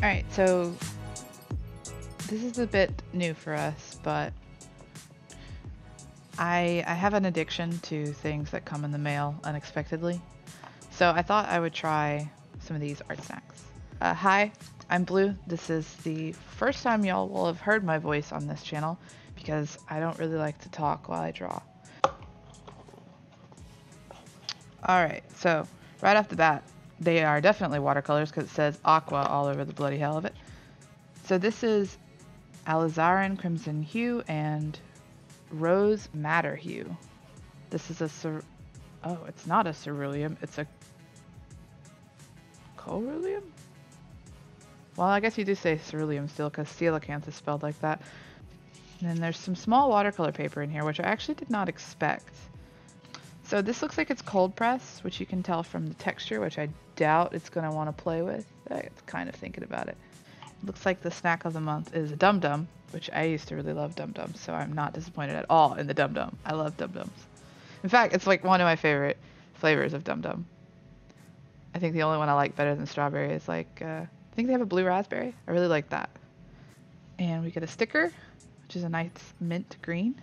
Alright, so this is a bit new for us, but I have an addiction to things that come in the mail unexpectedly. So I thought I would try some of these Artsnacks. Hi, I'm Blue. This is the first time y'all will have heard my voice on this channel because I don't really like to talk while I draw. Alright, so right off the bat, they are definitely watercolors because it says aqua all over the bloody hell of it. So this is alizarin crimson hue and rose madder hue. This is oh, it's not a cerulean, it's a coeruleum? Well, I guess you do say ceruleum still because coelacanth is spelled like that. And then there's some small watercolor paper in here, which I actually did not expect. So this looks like it's cold press, which you can tell from the texture, which I doubt it's going to want to play with. I'm kind of thinking about it. Looks like the snack of the month is a Dum Dum, which I used to really love Dum Dums, so I'm not disappointed at all in the Dum Dum. I love Dum Dums. In fact, it's like one of my favorite flavors of Dum Dum. I think the only one I like better than strawberry is like, I think they have a blue raspberry. I really like that. And we get a sticker, which is a nice mint green.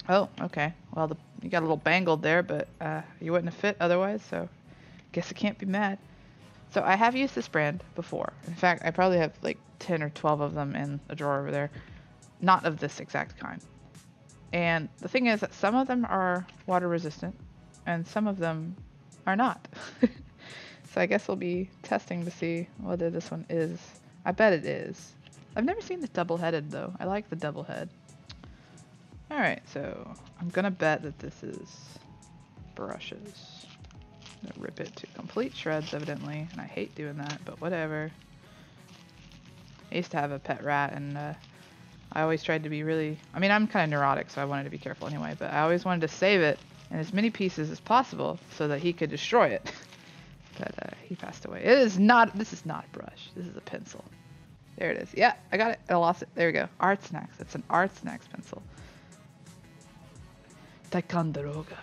Oh, okay. Well, you got a little bangled there, but you wouldn't have fit otherwise, so guess I can't be mad. So I have used this brand before. In fact, I probably have like 10 or 12 of them in a drawer over there. Not of this exact kind. And the thing is that some of them are water resistant and some of them are not. So I guess we'll be testing to see whether this one is. I bet it is. I've never seen the double-headed though. I like the double head. Alright, so I'm gonna bet that this is brushes. I'm gonna rip it to complete shreds evidently, and I hate doing that, but whatever. I used to have a pet rat and I always tried to be really, I mean I'm kind of neurotic so I wanted to be careful anyway, but I always wanted to save it in as many pieces as possible so that he could destroy it. But he passed away. This is not a brush, this is a pencil. There it is. Yeah, I got it. I lost it. There we go. Artsnacks. It's an Artsnacks pencil. Ticonderoga.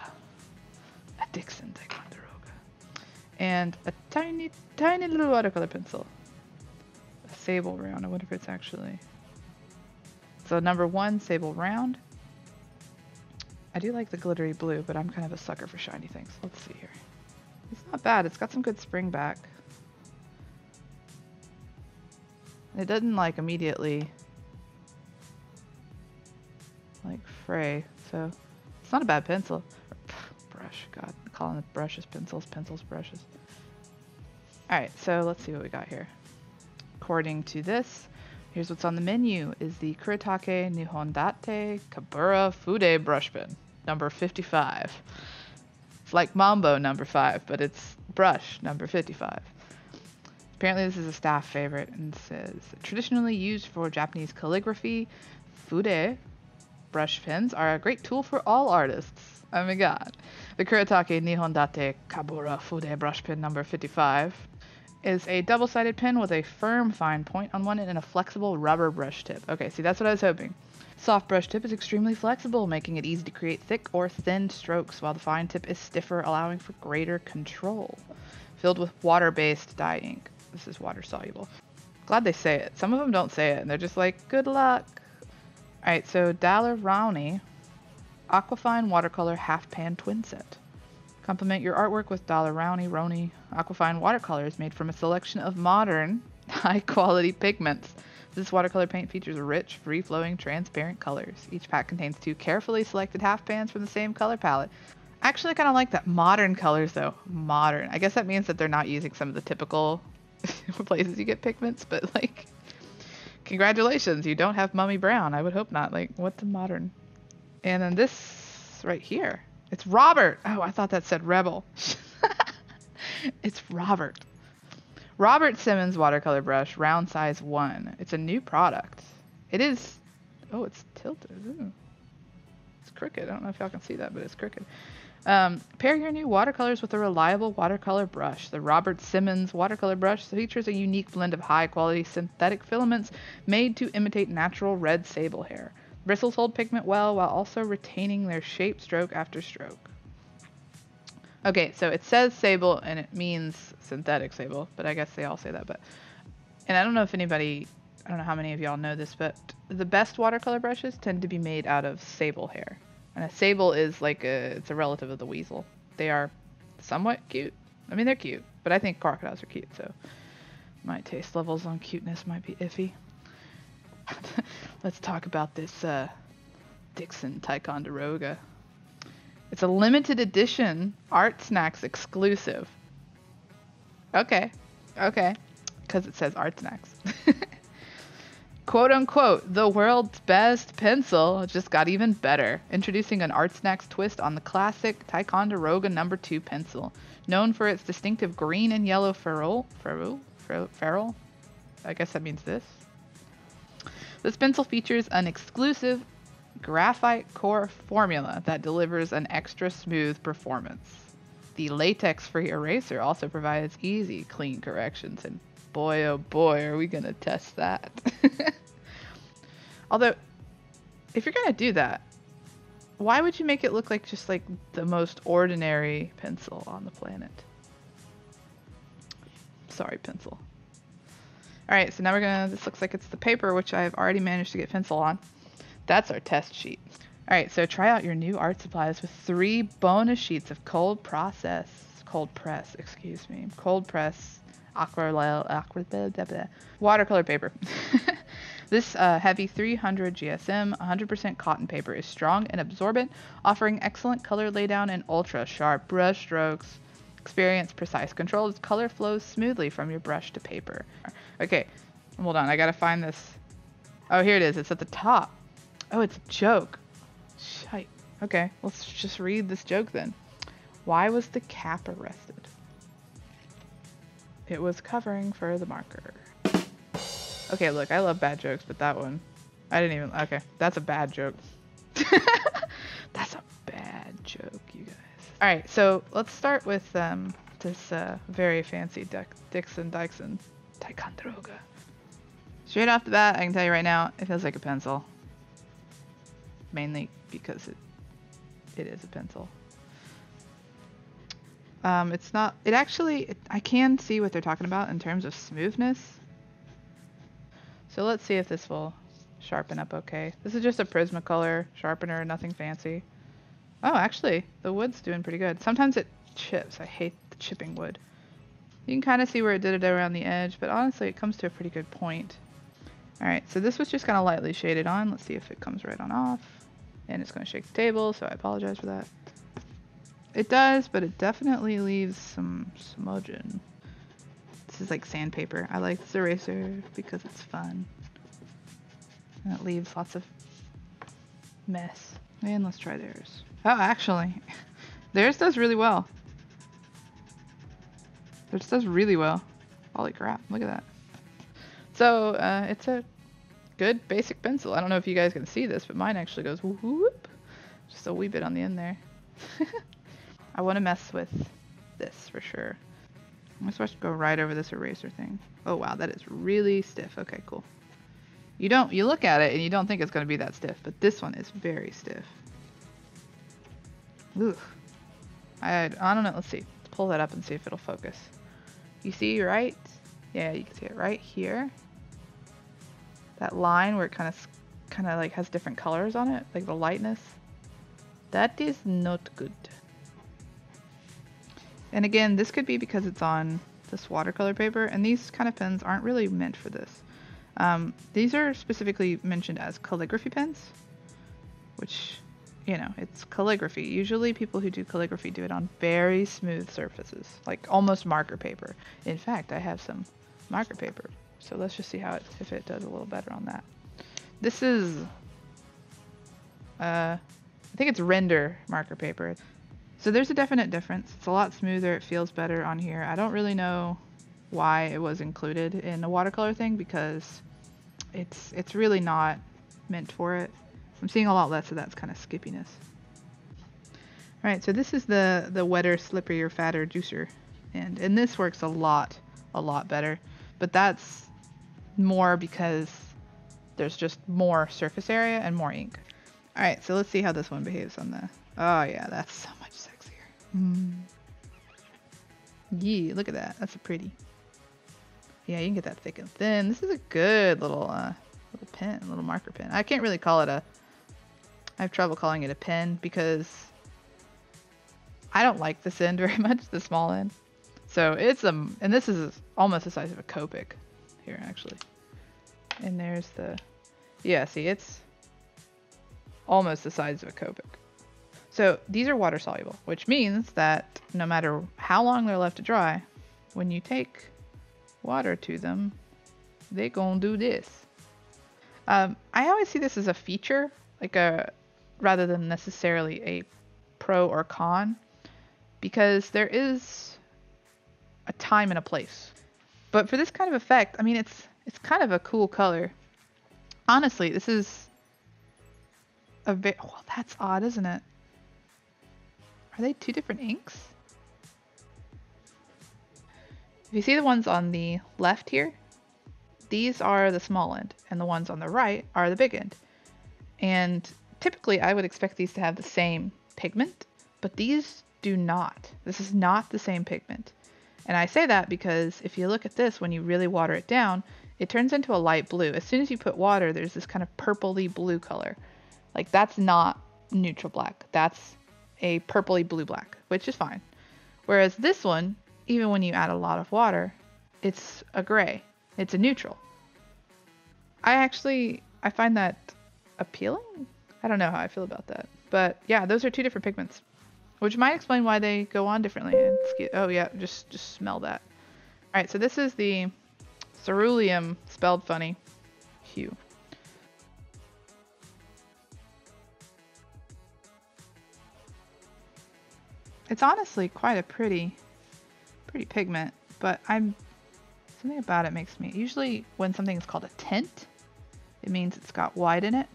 A Dixon Ticonderoga. And a tiny, tiny little watercolor pencil. A sable round. I wonder if it's actually... So number 1, sable round. I do like the glittery blue, but I'm kind of a sucker for shiny things. Let's see here. It's not bad. It's got some good spring back. It doesn't like immediately like fray, so it's not a bad pencil. Brush, God, I'm calling it brushes, pencils, pencils, brushes. Alright, so let's see what we got here. According to this, here's what's on the menu is the KARUD Nihondate Kabura Fude brush pen, number 55. It's like Mambo number 5, but it's brush number 55. Apparently this is a staff favorite and says, traditionally used for Japanese calligraphy, fude brush pens are a great tool for all artists. Oh my god. The KARUD Nihondate Kabura Fude brush pen number 55 is a double-sided pen with a firm fine point on one end and a flexible rubber brush tip. Okay, see that's what I was hoping. Soft brush tip is extremely flexible, making it easy to create thick or thin strokes, while the fine tip is stiffer, allowing for greater control. Filled with water-based dye ink. This is water soluble. Glad they say it. Some of them don't say it and they're just like, good luck. Alright, so LOWRIDER Aquafine Watercolor Half Pan Twin Set. Complement your artwork with LOWRIDER Aquafine watercolors made from a selection of modern, high-quality pigments. This watercolor paint features rich, free-flowing, transparent colors. Each pack contains 2 carefully selected half pans from the same color palette. I actually kind of like that. Modern colors though. Modern. I guess that means that they're not using some of the typical places you get pigments, but like, congratulations, you don't have mummy brown. I would hope not. Like, what's the modern? And then this right here, it's Robert. Oh, I thought that said Rebel. It's Robert. Robert Simmons watercolor brush, round size 1. It's a new product. It is, oh, it's tilted. Ooh. It's crooked. I don't know if y'all can see that, but it's crooked. Pair your new watercolors with a reliable watercolor brush. The Robert Simmons watercolor brush features a unique blend of high-quality synthetic filaments made to imitate natural red sable hair. Bristles hold pigment well while also retaining their shape stroke after stroke. Okay, so it says sable and it means synthetic sable, but I guess they all say that. But and I don't know if anybody, I don't know how many of y'all know this, but the best watercolor brushes tend to be made out of sable hair. And a sable is like it's a relative of the weasel. They are somewhat cute. I mean, they're cute, but I think crocodiles are cute, so my taste levels on cuteness might be iffy. Let's talk about this Dixon Ticonderoga. It's a limited edition Artsnacks exclusive. Okay, because it says Artsnacks. Quote unquote, the world's best pencil just got even better. Introducing an Artsnacks twist on the classic Ticonderoga No. 2 pencil. Known for its distinctive green and yellow ferrule? I guess that means this. This pencil features an exclusive graphite core formula that delivers an extra smooth performance. The latex-free eraser also provides easy, clean corrections, and boy oh boy are we gonna test that. Although, if you're gonna do that, why would you make it look like just like the most ordinary pencil on the planet? Sorry, pencil. Alright, so now we're gonna, this looks like it's the paper, which I've already managed to get pencil on. That's our test sheet. Alright, so try out your new art supplies with 3 bonus sheets of cold press watercolor paper. This heavy 300 GSM 100% cotton paper is strong and absorbent, offering excellent color laydown and ultra sharp brush strokes. Experience precise control as color flows smoothly from your brush to paper. Okay, hold on, I gotta find this. Oh, here it is, it's at the top. Oh, it's a joke. Shite. Okay, let's just read this joke then. Why was the cap arrested? It was covering for the marker. Okay, look, I love bad jokes, but that one, I didn't even, okay, that's a bad joke. That's a bad joke, you guys. Alright, so let's start with this very fancy Dixon Ticonderoga. Straight off the bat, I can tell you right now, it feels like a pencil. Mainly because it is a pencil. It's not, it actually, I can see what they're talking about in terms of smoothness. So let's see if this will sharpen up okay. This is just a Prismacolor sharpener, nothing fancy. Oh, actually, the wood's doing pretty good. Sometimes it chips. I hate the chipping wood. You can kind of see where it did it around the edge, but honestly, it comes to a pretty good point. Alright, so this was just kind of lightly shaded on. Let's see if it comes right on off. And it's going to shake the table, so I apologize for that. It does, but it definitely leaves some smudging. This is like sandpaper. I like this eraser because it's fun. And it leaves lots of mess. And let's try theirs. Oh, actually, theirs does really well. Theirs does really well. Holy crap, look at that. So, it's a good basic pencil. I don't know if you guys can see this, but mine actually goes whoop. Just a wee bit on the end there. I want to mess with this for sure. I'm supposed to go right over this eraser thing. Oh wow, that is really stiff. Okay, cool. You look at it and you don't think it's going to be that stiff, but this one is very stiff. Ooh. I don't know. Let's see. Let's pull that up and see if it'll focus. You see, right? Yeah, you can see it right here. That line where it kind of like has different colors on it, like the lightness. That is not good. And again, this could be because it's on this watercolor paper, and these kind of pens aren't really meant for this. These are specifically mentioned as calligraphy pens, which, you know, it's calligraphy. Usually people who do calligraphy do it on very smooth surfaces, like almost marker paper. In fact, I have some marker paper, so let's just see how if it does a little better on that. This is, I think it's render marker paper. So there's a definite difference. It's a lot smoother. It feels better on here. I don't really know why it was included in a watercolor thing because it's really not meant for it. I'm seeing a lot less of that kind of skippiness. All right, so this is the wetter, slipperier, fatter juicer, and this works a lot better. But that's more because there's just more surface area and more ink. All right, so let's see how this one behaves on the. Oh yeah, that's so much sexier. Yeah, look at that. That's a pretty. Yeah, you can get that thick and thin. This is a good little little pen, little marker pen. I can't really call it a. I have trouble calling it a pen because I don't like this end very much, the small end. So it's and this is almost the size of a Copic here actually. And there's the, yeah, see, it's almost the size of a Copic. So these are water soluble, which means that no matter how long they're left to dry, when you take water to them, they gonna do this. I always see this as a feature, like rather than necessarily a pro or con, because there is a time and a place. But for this kind of effect, I mean, it's kind of a cool color. Honestly, this is a bit, well, that's odd, isn't it? Are they two different inks? If you see the ones on the left here, these are the small end, and the ones on the right are the big end. And typically I would expect these to have the same pigment, but these do not. This is not the same pigment. And I say that because if you look at this, when you really water it down, it turns into a light blue. As soon as you put water, there's this kind of purpley blue color. Like, that's not neutral black. That's a purpley blue black, which is fine. Whereas this one, even when you add a lot of water, it's a gray. It's a neutral. I find that appealing. I don't know how I feel about that. But yeah, those are two different pigments, which might explain why they go on differently. Oh yeah, just smell that. All right, so this is the ceruleum, spelled funny, hue. It's honestly quite a pretty pigment, but something about it makes me, usually when something is called a tint, it means it's got white in it.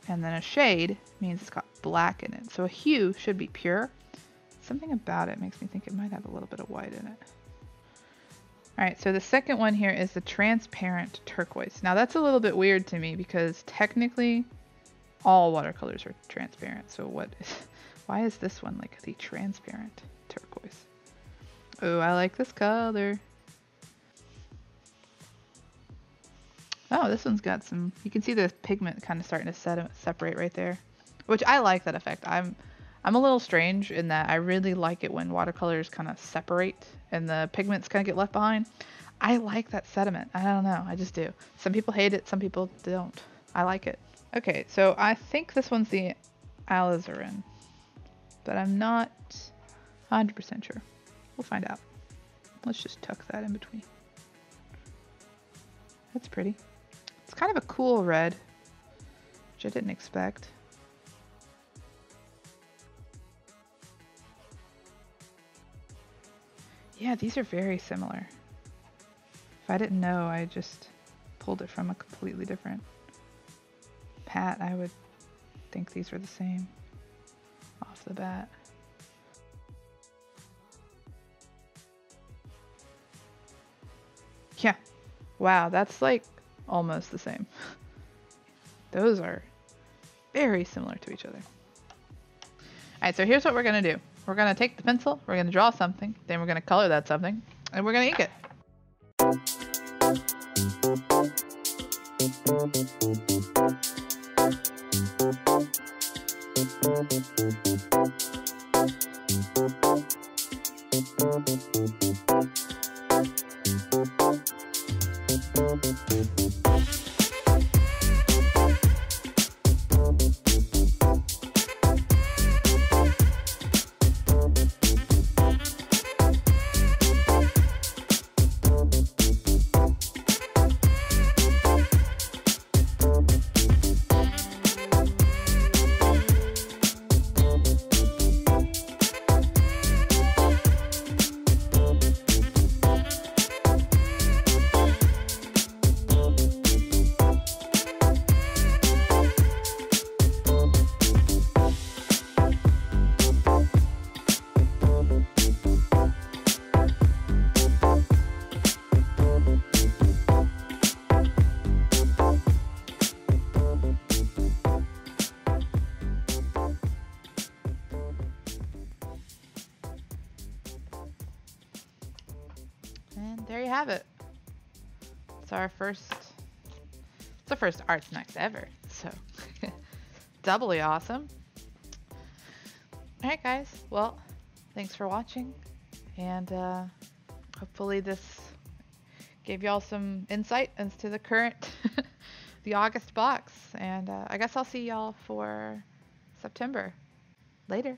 And then a shade means it's got black in it. So a hue should be pure. Something about it makes me think it might have a little bit of white in it. All right, so the second one here is the transparent turquoise. Now that's a little bit weird to me because technically all watercolors are transparent. So why is this one like the transparent turquoise? Oh, I like this color. Oh, this one's got some, you can see the pigment kind of starting to separate right there, which I like that effect. I'm a little strange in that I really like it when watercolors kind of separate and the pigments kind of get left behind. I like that sediment. I don't know, I just do. Some people hate it, some people don't. I like it. Okay, so I think this one's the alizarin, but I'm not 100% sure. We'll find out. Let's just tuck that in between. That's pretty. It's kind of a cool red, which I didn't expect. Yeah, these are very similar. If I didn't know, I just pulled it from a completely different pat, I would think these were the same off the bat. Yeah. Wow, that's like almost the same. Those are very similar to each other. Alright, so here's what we're going to do. We're going to take the pencil, we're going to draw something, then we're going to color that something, and we're going to ink it. And there you have it. It's our first Artsnacks ever. So doubly awesome. Alright guys, well, thanks for watching. And hopefully this gave y'all some insight as to the current the August box. And I guess I'll see y'all for September. Later.